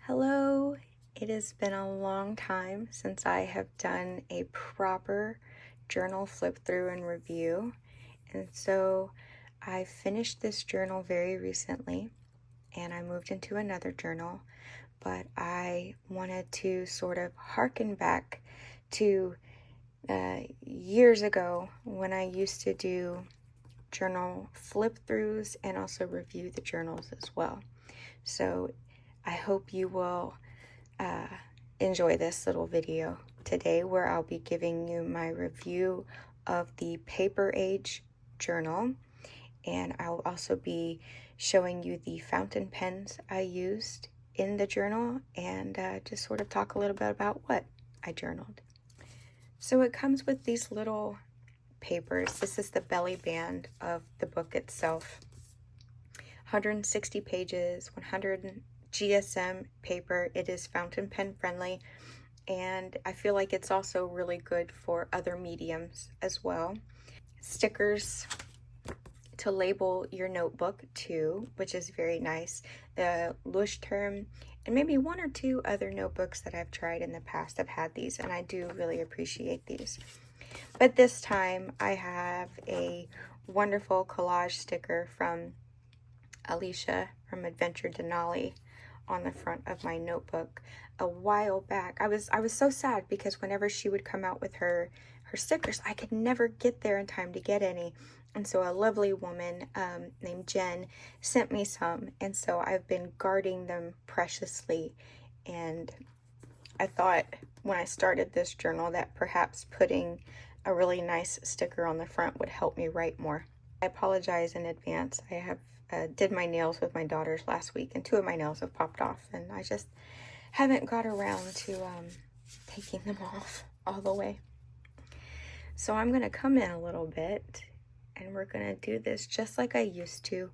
Hello, it has been a long time since I have done a proper journal flip through and review, and so I finished this journal very recently and I moved into another journal, but I wanted to sort of harken back to years ago when I used to do journal flip throughs and also review the journals as well. So I hope you will enjoy this little video today where I'll be giving you my review of the Paperage journal, and I'll also be showing you the fountain pens I used in the journal and just sort of talk a little bit about what I journaled. So it comes with these little papers. This is the belly band of the book itself. 160 pages, 100 GSM paper. It is fountain pen friendly, and I feel like it's also really good for other mediums as well. Stickers to label your notebook too, which is very nice. The Leuchtturm and maybe one or two other notebooks that I've tried in the past have had these, and I do really appreciate these. But this time I have a wonderful collage sticker from Alicia from Adventure Denali on the front of my notebook a while back. I was so sad because whenever she would come out with her stickers, I could never get there in time to get any. And so a lovely woman named Jen sent me some, and so I've been guarding them preciously. And I thought when I started this journal that perhaps putting a really nice sticker on the front would help me write more. I apologize in advance. I have did my nails with my daughters last week, and two of my nails have popped off, and I just haven't got around to taking them off all the way. So I'm going to come in a little bit, and we're going to do this just like I used to,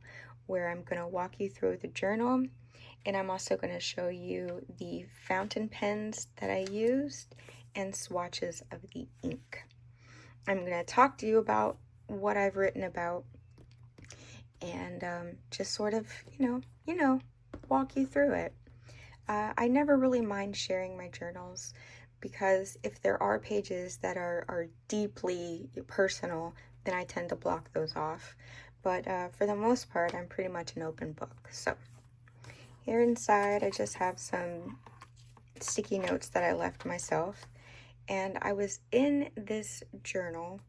where I'm going to walk you through the journal, and I'm also going to show you the fountain pens that I used and swatches of the ink. I'm going to talk to you about what I've written about and just sort of, walk you through it. I never really mind sharing my journals because if there are pages that are deeply personal, then I tend to block those off. But for the most part, I'm pretty much an open book. So here inside, I just have some sticky notes that I left myself. And I was in this journal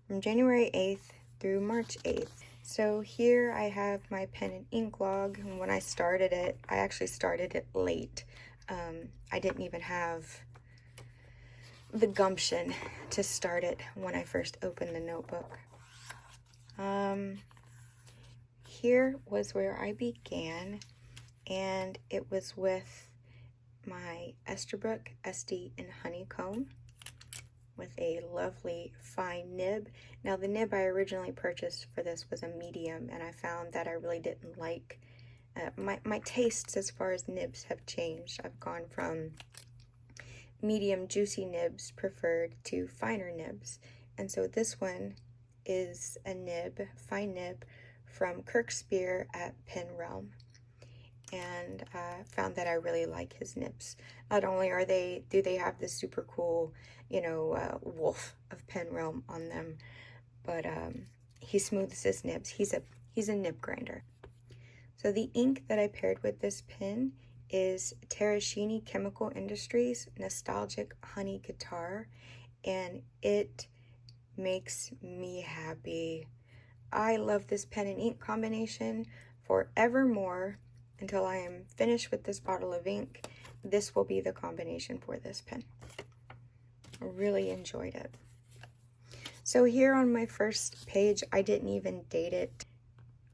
from January 8th through March 8th. So here I have my pen and ink log, and when I started it, I actually started it late. I didn't even have the gumption to start it when I first opened the notebook. Here was where I began, and it was with my Esterbrook SD in Honeycomb with a lovely fine nib. Now the nib I originally purchased for this was a medium, and I found that I really didn't like my tastes as far as nibs have changed. I've gone from medium juicy nibs preferred to finer nibs, and so this one is a nib, fine nib from Kirk Spear at Pen Realm, and found that I really like his nibs. Not only do they have this super cool, wolf of Pen Realm on them, but he smooths his nibs. He's a nib grinder. So the ink that I paired with this pen is Terracini Chemical Industries Nostalgic Honey Guitar, and it makes me happy. I love this pen and ink combination forevermore. Until I am finished with this bottle of ink, this will be the combination for this pen. I really enjoyed it. So here on my first page, I didn't even date it.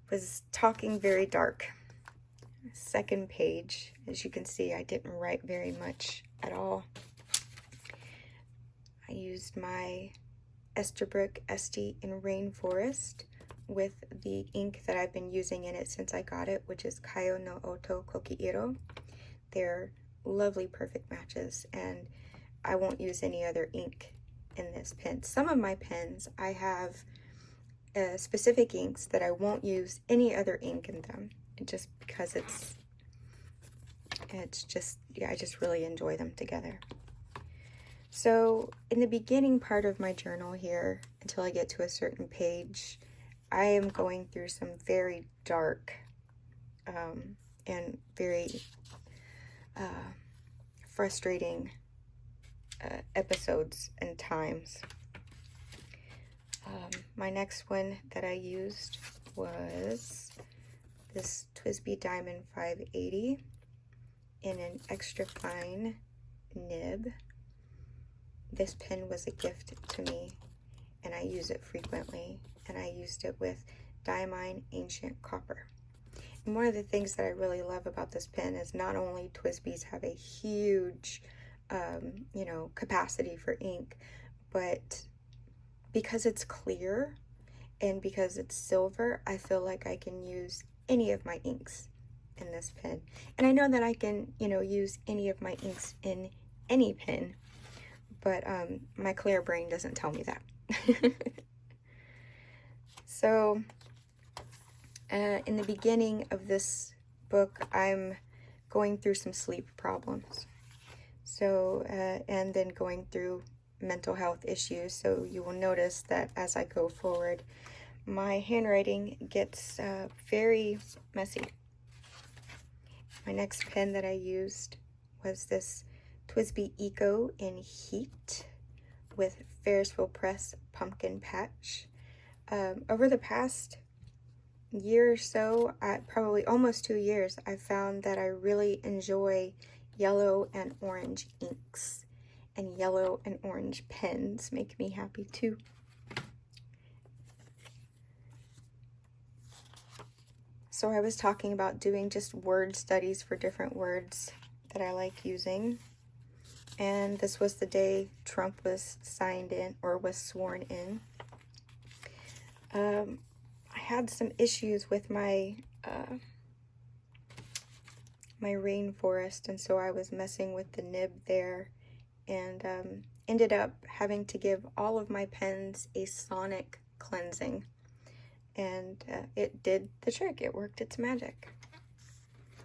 Was talking very dark. Second page, as you can see, I didn't write very much at all. I used my Esterbrook SD in Rainforest with the ink that I've been using in it since I got it, which is Kayo no Oto Kokiiro. They're lovely, perfect matches, and I won't use any other ink in this pen. Some of my pens, I have specific inks that I won't use any other ink in them, just because it's It's just, yeah, I just really enjoy them together. So in the beginning part of my journal here, until I get to a certain page, I am going through some very dark and very frustrating episodes and times. My next one that I used was this TWSBI Diamond 580 in an extra fine nib. This pen was a gift to me, and I use it frequently, and I used it with Diamine Ancient Copper. And one of the things that I really love about this pen is not only TWSBIs have a huge capacity for ink, but because it's clear and because it's silver, I feel like I can use any of my inks in this pen. And I know that I can, use any of my inks in any pen, but my clear brain doesn't tell me that. So in the beginning of this book, I'm going through some sleep problems. So, and then going through mental health issues. So you will notice that as I go forward, my handwriting gets very messy. My next pen that I used was this TWSBI Eco in Heat with Ferrisville Press Pumpkin Patch. Over the past year or so, probably almost 2 years, I found that I really enjoy yellow and orange inks, and yellow and orange pens make me happy too. So I was talking about doing just word studies for different words that I like using, and this was the day Trump was signed in, or was sworn in. I had some issues with my my rainforest, and so I was messing with the nib there, and ended up having to give all of my pens a sonic cleansing, and it did the trick. It worked its magic.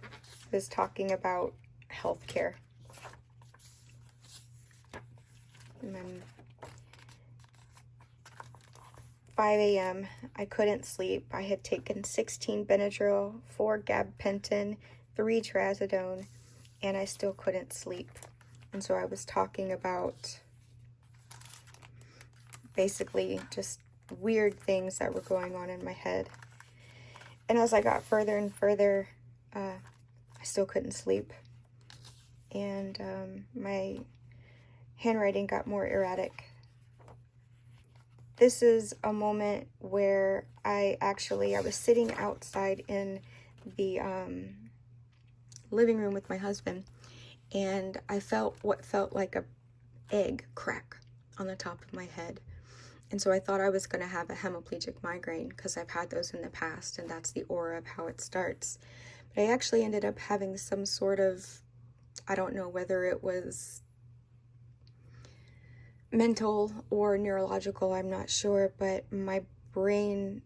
I was talking about healthcare. 5 a.m. I couldn't sleep. I had taken 16 Benadryl, 4 gabapentin, 3 trazodone, and I still couldn't sleep. And so I was talking about basically just weird things that were going on in my head. And as I got further and further, I still couldn't sleep. And my handwriting got more erratic. This is a moment where I was sitting outside in the living room with my husband, and I felt what felt like a egg crack on the top of my head. And so I thought I was going to have a hemiplegic migraine, because I've had those in the past, and that's the aura of how it starts. But I actually ended up having some sort of, I don't know whether it was mental or neurological, I'm not sure, but my brain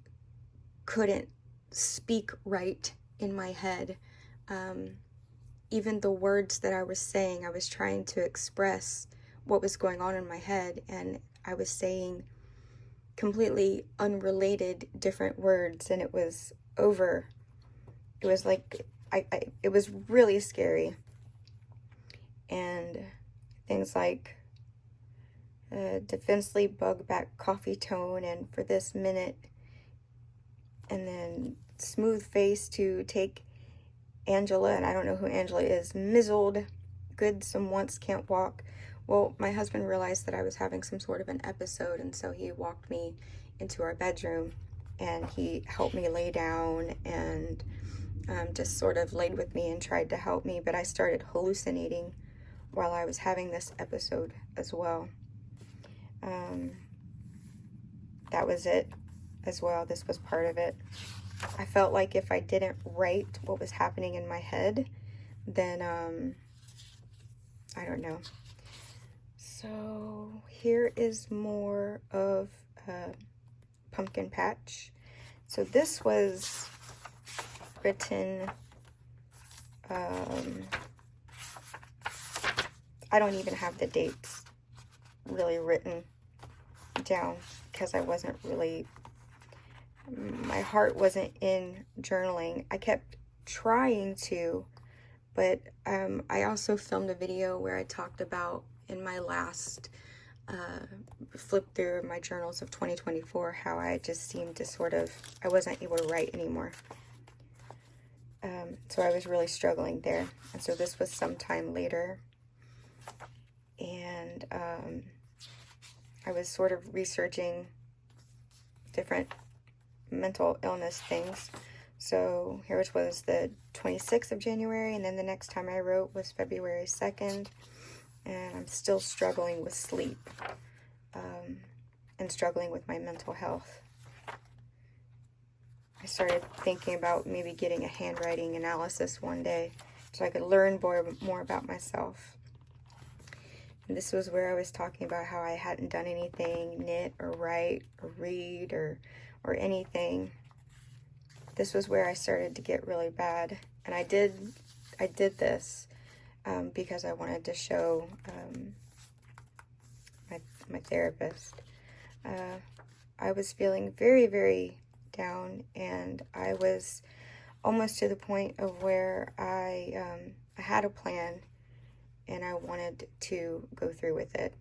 couldn't speak right in my head. Even the words that I was saying, I was trying to express what was going on in my head, and I was saying completely unrelated different words, and it was like, it was really scary. And things like defensively bug back coffee tone, and for this minute, and then smooth face to take Angela, and I don't know who Angela is, mizzled, good some once can't walk. Well, my husband realized that I was having some sort of an episode, and so he walked me into our bedroom, and he helped me lay down, and just sort of laid with me and tried to help me, but I started hallucinating while I was having this episode as well. That was it as well. This was part of it. I felt like if I didn't write what was happening in my head, then I don't know. So here is more of Pumpkin Patch. So this was written I don't even have the dates really written down because I wasn't really, my heart wasn't in journaling. I kept trying to, but I also filmed a video where I talked about in my last flip through my journals of 2024 how I just seemed to sort of, I wasn't able to write anymore. So I was really struggling there. And so this was sometime later. And I was sort of researching different mental illness things. So here it was the 26th of January, and then the next time I wrote was February 2nd. And I'm still struggling with sleep and struggling with my mental health. I started thinking about maybe getting a handwriting analysis one day so I could learn more about myself. And this was where I was talking about how I hadn't done anything, knit or write or read or anything. This was where I started to get really bad. And I did this because I wanted to show my therapist. I was feeling very, very down, and I was almost to the point of where I had a plan and I wanted to go through with it.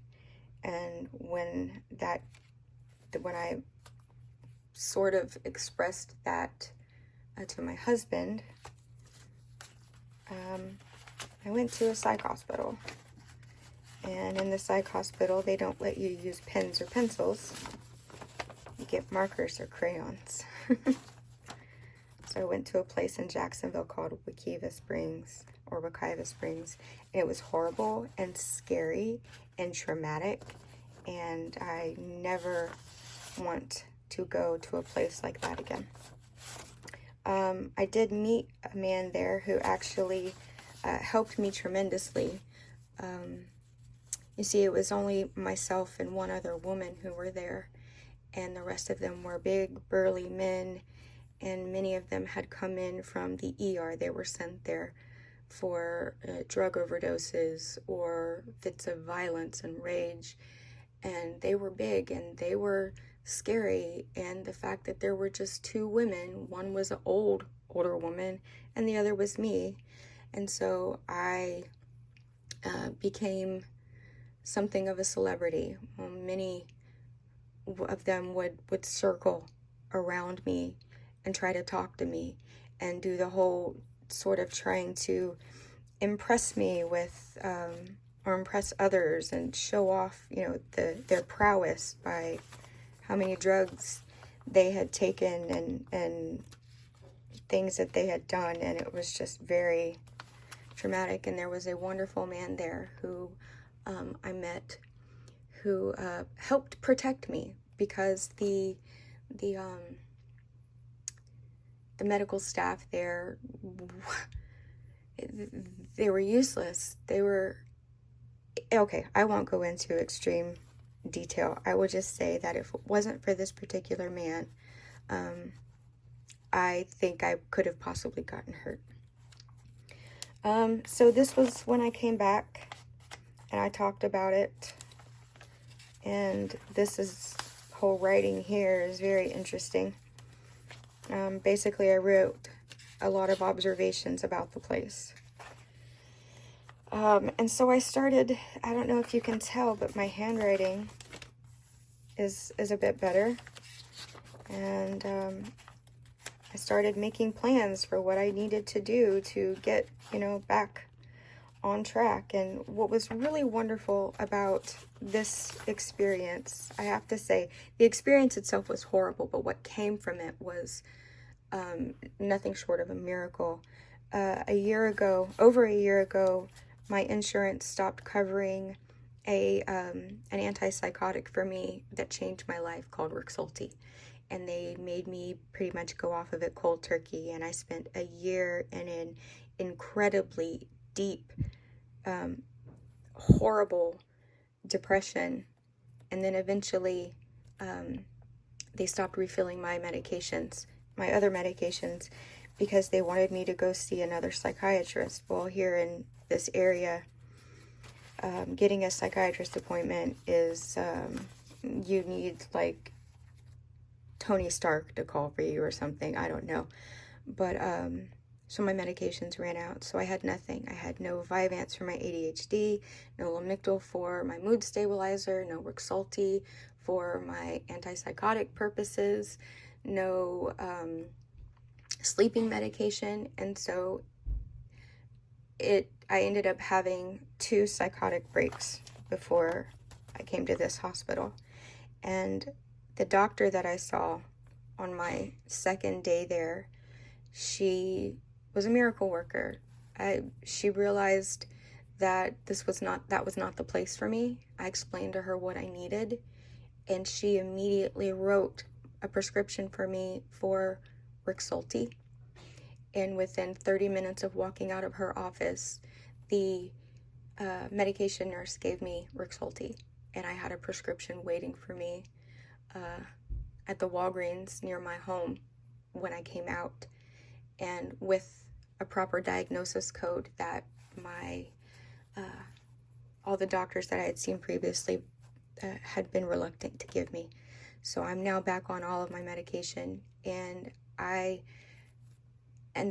And when I sort of expressed that to my husband, I went to a psych hospital. And in the psych hospital, they don't let you use pens or pencils. You get markers or crayons. So I went to a place in Jacksonville called Wekiva Springs, and it was horrible and scary and traumatic, and I never want to go to a place like that again. I did meet a man there who actually helped me tremendously. You see, it was only myself and one other woman who were there, and the rest of them were big, burly men, and many of them had come in from the ER. They were sent there for drug overdoses or fits of violence and rage, and they were big and they were scary. And the fact that there were just two women, one was an older woman and the other was me, and so I became something of a celebrity. Many of them would circle around me and try to talk to me and do the whole sort of trying to impress me with or impress others and show off, their prowess by how many drugs they had taken and things that they had done. And it was just very traumatic. And there was a wonderful man there who I met who helped protect me, because the medical staff there, they were useless. They were, okay, I won't go into extreme detail. I will just say that if it wasn't for this particular man, I think I could have possibly gotten hurt. So this was when I came back and I talked about it. And this whole writing here is very interesting. Basically, I wrote a lot of observations about the place. And so I started, I don't know if you can tell, but my handwriting is a bit better. And I started making plans for what I needed to do to get, back on track. And what was really wonderful about this experience, I have to say, the experience itself was horrible, but what came from it was nothing short of a miracle. Over a year ago, my insurance stopped covering an antipsychotic for me that changed my life called Rexulti. And they made me pretty much go off of it cold turkey. And I spent a year in an incredibly deep, horrible depression. And then eventually they stopped refilling my other medications, because they wanted me to go see another psychiatrist. Well, here in this area, Getting a psychiatrist appointment is, you need like Tony Stark to call for you or something. I don't know. But, so my medications ran out, so I had nothing. I had no Vyvanse for my ADHD, no Lamictal for my mood stabilizer, no Rexulti for my antipsychotic purposes, no sleeping medication, and so I ended up having 2 psychotic breaks before I came to this hospital. And the doctor that I saw on my second day there, she was a miracle worker. She realized that that was not the place for me. I explained to her what I needed, and she immediately wrote a prescription for me for Rexulti. And within 30 minutes of walking out of her office, the medication nurse gave me Rexulti, and I had a prescription waiting for me at the Walgreens near my home when I came out, and with a proper diagnosis code that all the doctors that I had seen previously had been reluctant to give me. So I'm now back on all of my medication, and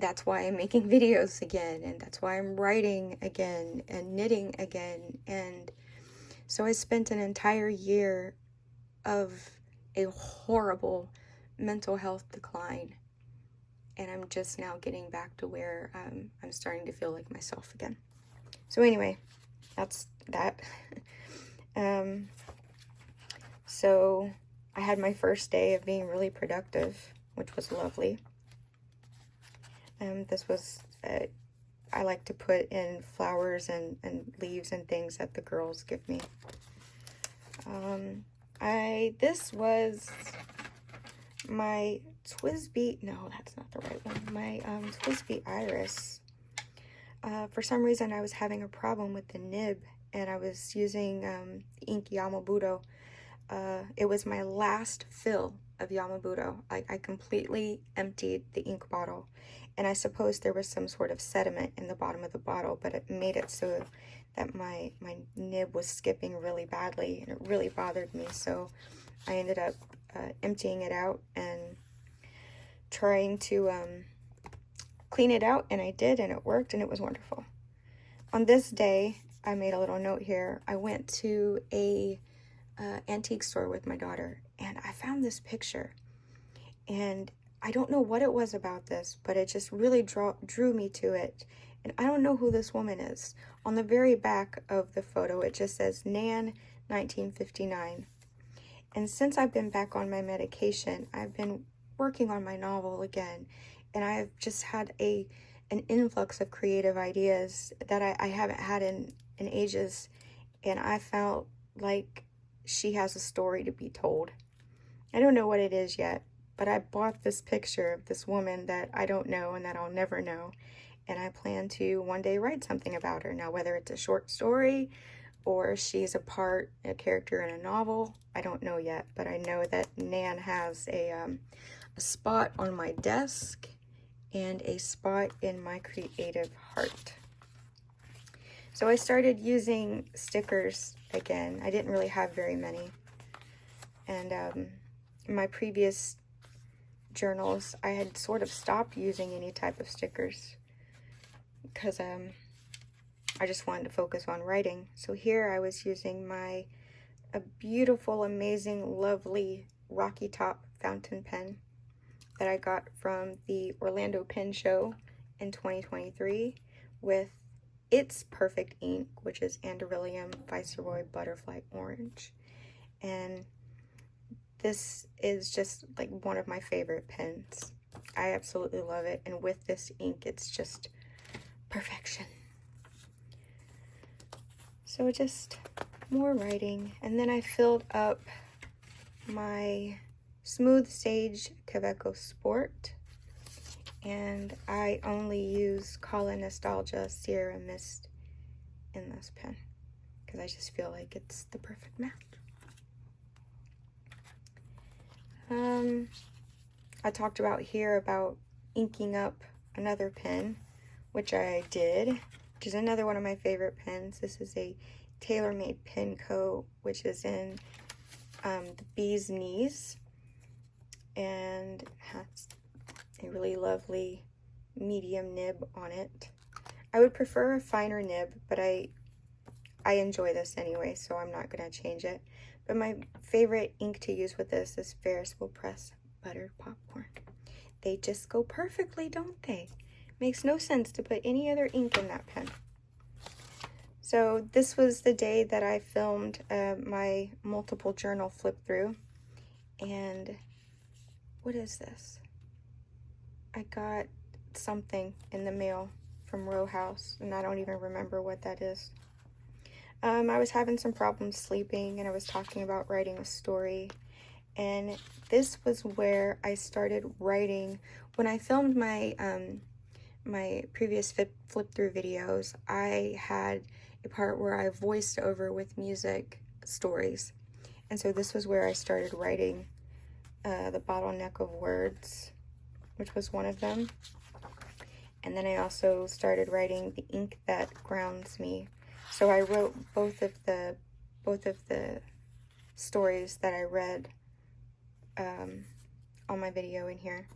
that's why I'm making videos again, and that's why I'm writing again and knitting again. And so I spent an entire year of a horrible mental health decline, and I'm just now getting back to where I'm starting to feel like myself again. So anyway, that's that. So I had my first day of being really productive, which was lovely. This was, I like to put in flowers and leaves and things that the girls give me. This was my Twisby, no, that's not the right one, my Twisby Iris. For some reason I was having a problem with the nib, and I was using ink Yamabudo. It was my last fill of Yamabudo. I completely emptied the ink bottle, and I suppose there was some sort of sediment in the bottom of the bottle, but it made it so that my nib was skipping really badly, and it really bothered me. So I ended up emptying it out and trying to clean it out, and I did, and it worked, and it was wonderful. On this day, I made a little note here. I went to a antique store with my daughter, and I found this picture, and I don't know what it was about this, but it just really drew me to it. And I don't know who this woman is. On the very back of the photo, it just says Nan 1959. And since I've been back on my medication, I've been working on my novel again, and I've just had an influx of creative ideas that I haven't had in ages, and I felt like she has a story to be told. I don't know what it is yet, but I bought this picture of this woman that I don't know and that I'll never know, and I plan to one day write something about her. Now, whether it's a short story or she's a character in a novel, I don't know yet, but I know that Nan has a spot on my desk and a spot in my creative heart. So I started using stickers again. I didn't really have very many. And in my previous journals, I had sort of stopped using any type of stickers because I just wanted to focus on writing. So here I was using a beautiful, amazing, lovely Rocky Top fountain pen that I got from the Orlando Pen Show in 2023 with its perfect ink, which is Anderillium Viceroy Butterfly Orange. And this is just like one of my favorite pens. I absolutely love it, and with this ink, it's just perfection. So just more writing, and then I filled up my Smooth Sage Kaveco Sport, and I only use Kala Nostalgia Sierra Mist in this pen because I just feel like it's the perfect match. I talked about here about inking up another pen, which I did, which is another one of my favorite pens. This is a tailor-made pin coat, which is in the bee's knees, and has a really lovely medium nib on it. I would prefer a finer nib, but I enjoy this anyway, so I'm not going to change it. But my favorite ink to use with this is Ferris Wheel Press Buttered Popcorn. They just go perfectly, don't they? Makes no sense to put any other ink in that pen. So this was the day that I filmed my multiple journal flip through. And what is this? I got something in the mail from Row House, and I don't even remember what that is. I was having some problems sleeping, and I was talking about writing a story, and this was where I started writing. When I filmed my my previous flip through videos, I had a part where I voiced over with music stories, and so this was where I started writing The Bottleneck of Words, which was one of them. And then I also started writing The Ink That Grounds Me. So I wrote both of the stories that I read on my video in here.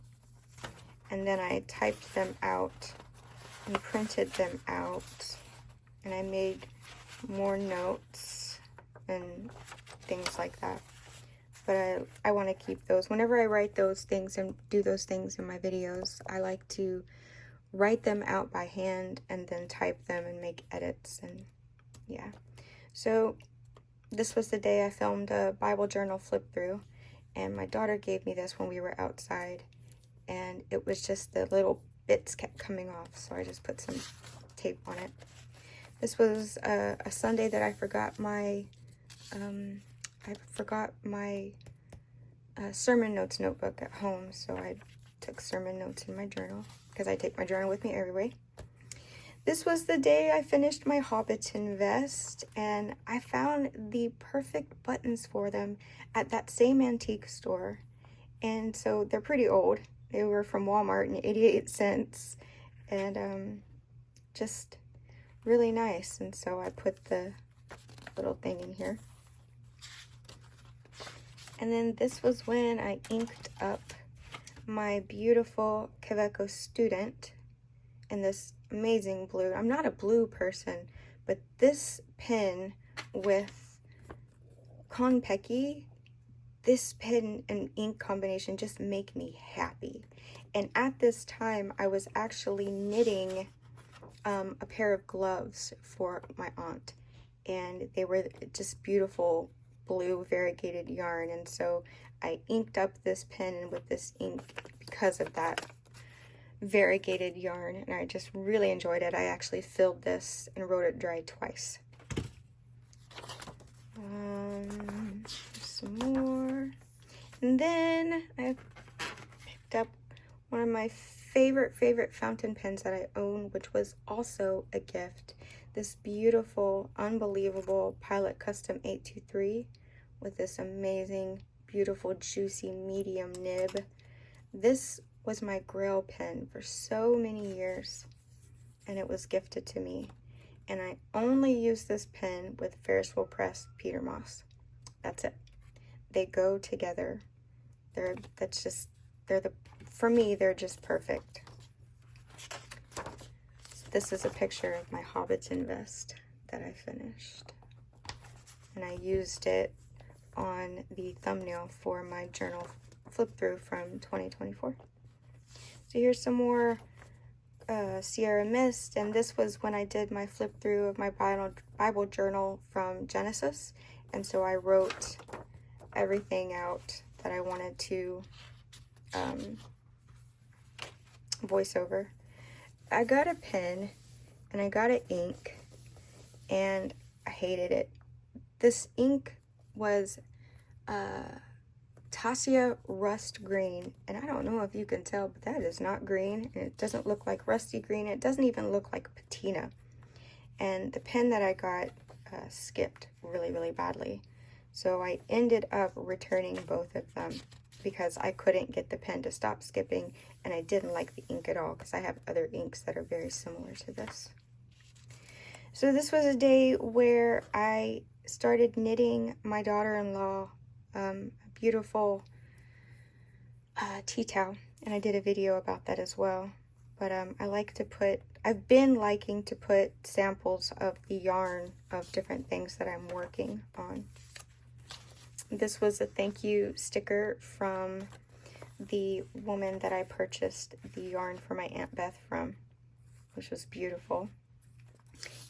And then I typed them out and printed them out. And I made more notes and things like that. But I want to keep those. Whenever I write those things and do those things in my videos, I like to write them out by hand and then type them and make edits, and yeah. So this was the day I filmed a Bible journal flip through, and my daughter gave me this when we were outside, and it was just the little bits kept coming off, so I just put some tape on it. This was a Sunday that I forgot my sermon notes notebook at home, so I took sermon notes in my journal because I take my journal with me everywhere. This was the day I finished my Hobbiton vest, and I found the perfect buttons for them at that same antique store. And so they're pretty old. They were from Walmart and 88 cents, and just really nice. And so I put the little thing in here. And then this was when I inked up my beautiful Kaweco Student in this amazing blue. I'm not a blue person, but this pen with Konpeki, this pen and ink combination just make me happy. And at this time, I was actually knitting a pair of gloves for my aunt, and they were just beautiful blue variegated yarn, and so I inked up this pen with this ink because of that variegated yarn, and I just really enjoyed it. I actually filled this and wrote it dry twice. Some more. And then I picked up one of my favorite fountain pens that I own, which was also a gift. This beautiful, unbelievable Pilot Custom 823 with this amazing, beautiful, juicy, medium nib. This was my Grail pen for so many years, and it was gifted to me. And I only use this pen with Ferris Wheel Press Peter Moss. That's it. They go together. For me, they're just perfect. So this is a picture of my Hobbiton vest that I finished. And I used it on the thumbnail for my journal flip through from 2024. So here's some more Sierra Mist, and this was when I did my flip through of my Bible journal from Genesis, and so I wrote everything out that I wanted to voice over. I got a pen and I got an ink, and I hated it. This ink was Tassia Rust Green, and I don't know if you can tell, but that is not green, and it doesn't look like rusty green. It doesn't even look like patina. And the pen that I got skipped really badly, so I ended up returning both of them because I couldn't get the pen to stop skipping, and I didn't like the ink at all because I have other inks that are very similar to this. So this was a day where I started knitting my daughter-in-law a beautiful tea towel, and I did a video about that as well. But I've been liking to put samples of the yarn of different things that I'm working on. This was a thank you sticker from the woman that I purchased the yarn for my Aunt Beth from, which was beautiful.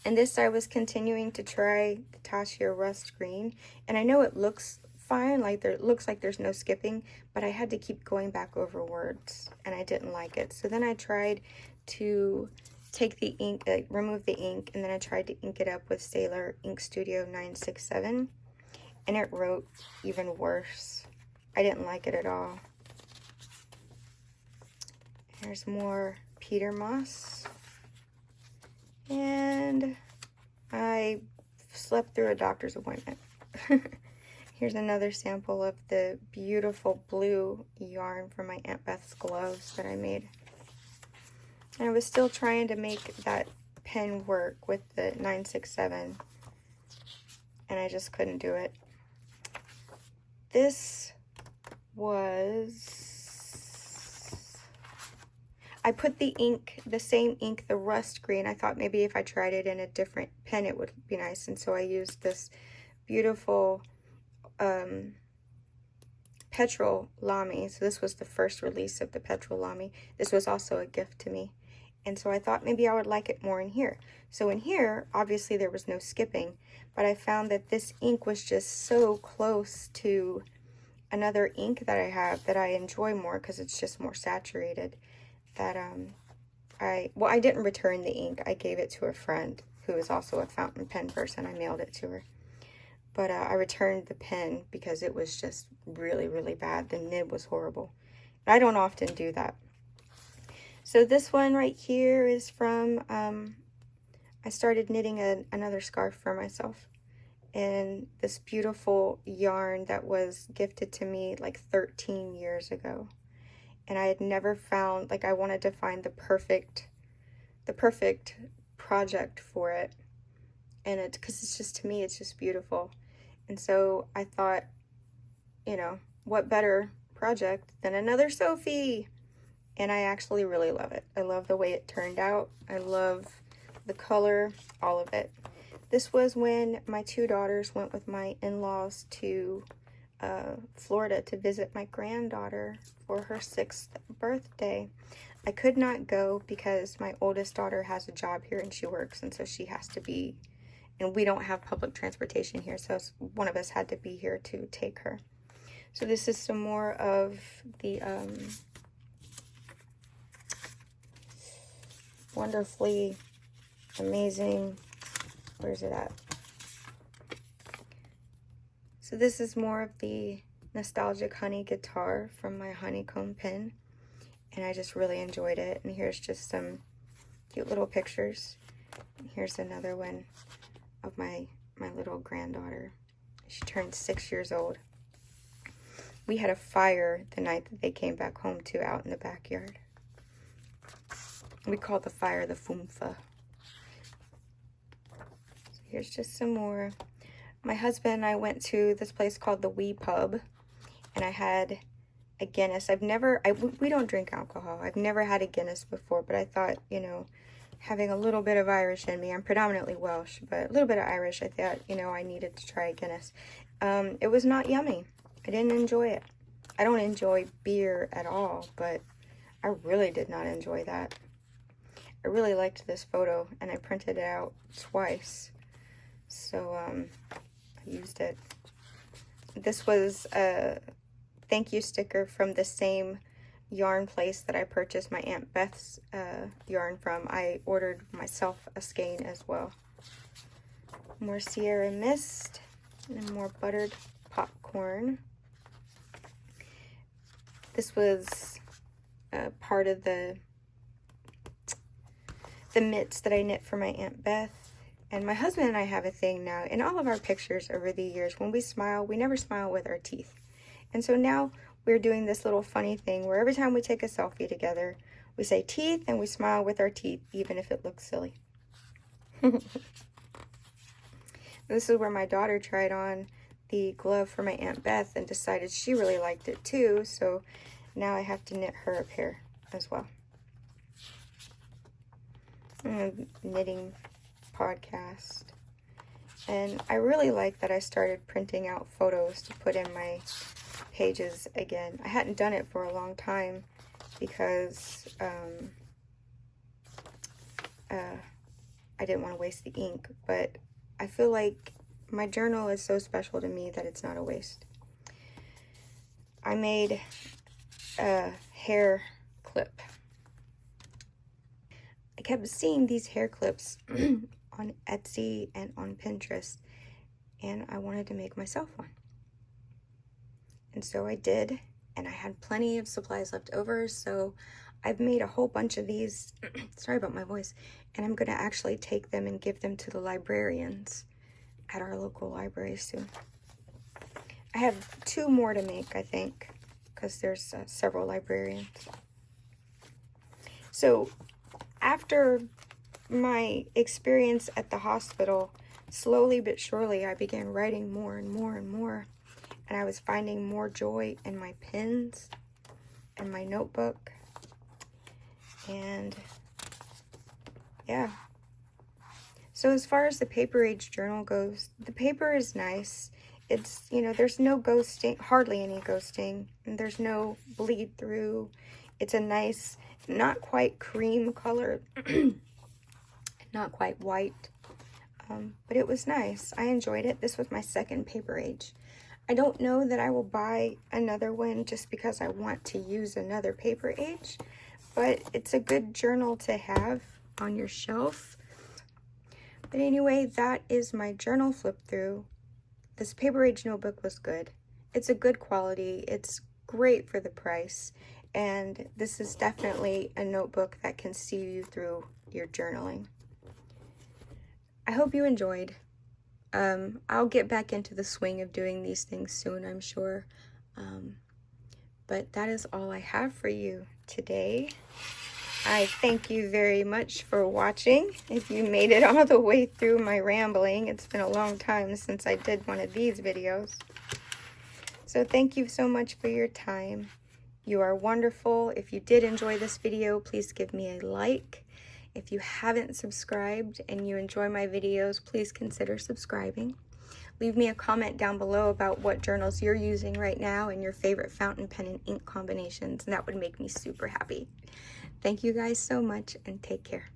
And this I was continuing to try the Tasha Rust Green, and I know it looks fine, like it looks like there's no skipping, but I had to keep going back over words, and I didn't like it. So then I tried to take the ink, remove the ink, and then I tried to ink it up with Sailor Ink Studio 967, and it wrote even worse. I didn't like it at all. Here's more Peter Moss. And I slept through a doctor's appointment. Here's another sample of the beautiful blue yarn from my Aunt Beth's gloves that I made. And I was still trying to make that pen work with the 967, and I just couldn't do it. This was... I put the ink, the same ink, the rust green. I thought maybe if I tried it in a different pen it would be nice, and so I used this beautiful Petrol Lamy. So this was the first release of the Petrol Lamy. This was also a gift to me, and so I thought maybe I would like it more in here. So in here, obviously there was no skipping, but I found that this ink was just so close to another ink that I have that I enjoy more because it's just more saturated. That I didn't return the ink. I gave it to a friend who is also a fountain pen person. I mailed it to her. But I returned the pen because it was just really, really bad. The nib was horrible. I don't often do that. So this one right here is from, I started knitting another scarf for myself. And this beautiful yarn that was gifted to me like 13 years ago. And I had never found, like I wanted to find the perfect project for it. And because it's just, to me, it's just beautiful. And so I thought, you know, what better project than another Sophie? And I actually really love it. I love the way it turned out. I love the color, all of it. This was when my two daughters went with my in-laws to Florida to visit my granddaughter for her 6th birthday. I could not go because my oldest daughter has a job here and she works, and so she has to be, and we don't have public transportation here, so one of us had to be here to take her. So this is some more of the wonderfully amazing, where's it at? So this is more of the nostalgic honey guitar from my honeycomb pen, and I just really enjoyed it. And here's just some cute little pictures. And here's another one of my little granddaughter. She turned 6 years old. We had a fire the night that they came back home too, out in the backyard. We called the fire the Foomfa. So here's just some more. My husband and I went to this place called the Wee Pub, and I had a Guinness. We don't drink alcohol. I've never had a Guinness before, but I thought, you know, having a little bit of Irish in me, I'm predominantly Welsh, but a little bit of Irish, I thought, you know, I needed to try a Guinness. It was not yummy. I didn't enjoy it. I don't enjoy beer at all, but I really did not enjoy that. I really liked this photo, and I printed it out twice. So, I used it. This was a thank you sticker from the same yarn place that I purchased my Aunt Beth's yarn from. I ordered myself a skein as well. More Sierra Mist and more buttered popcorn. This was part of the mitts that I knit for my Aunt Beth. And my husband and I have a thing now. In all of our pictures over the years, when we smile, we never smile with our teeth. And so now we're doing this little funny thing where every time we take a selfie together, we say teeth and we smile with our teeth, even if it looks silly. This is where my daughter tried on the glove for my Aunt Beth and decided she really liked it too, so now I have to knit her a pair as well. Knitting podcast. And I really like that I started printing out photos to put in my pages again. I hadn't done it for a long time because I didn't want to waste the ink, but I feel like my journal is so special to me that it's not a waste. I made a hair clip. I kept seeing these hair clips on Etsy and on Pinterest, and I wanted to make myself one. And so I did, and I had plenty of supplies left over, so I've made a whole bunch of these. Sorry about my voice. And I'm going to actually take them and give them to the librarians at our local library soon. I have 2 more to make, I think, because there's several librarians. So after my experience at the hospital, slowly but surely I began writing more and more and more. And I was finding more joy in my pens and my notebook. And yeah. So as far as the Paperage journal goes, the paper is nice. It's, you know, there's no ghosting, hardly any ghosting, and there's no bleed through. It's a nice, not quite cream color, not quite white, but it was nice. I enjoyed it. This was my second Paperage. I don't know that I will buy another one just because I want to use another Paperage, but it's a good journal to have on your shelf. But anyway, that is my journal flip through. This Paperage notebook was good. It's a good quality. It's great for the price. And this is definitely a notebook that can see you through your journaling. I hope you enjoyed. I'll get back into the swing of doing these things soon, I'm sure. But that is all I have for you today. I thank you very much for watching. If you made it all the way through my rambling, it's been a long time since I did one of these videos. So thank you so much for your time. You are wonderful. If you did enjoy this video, please give me a like. If you haven't subscribed and you enjoy my videos, please consider subscribing. Leave me a comment down below about what journals you're using right now and your favorite fountain pen and ink combinations, and that would make me super happy. Thank you guys so much, and take care.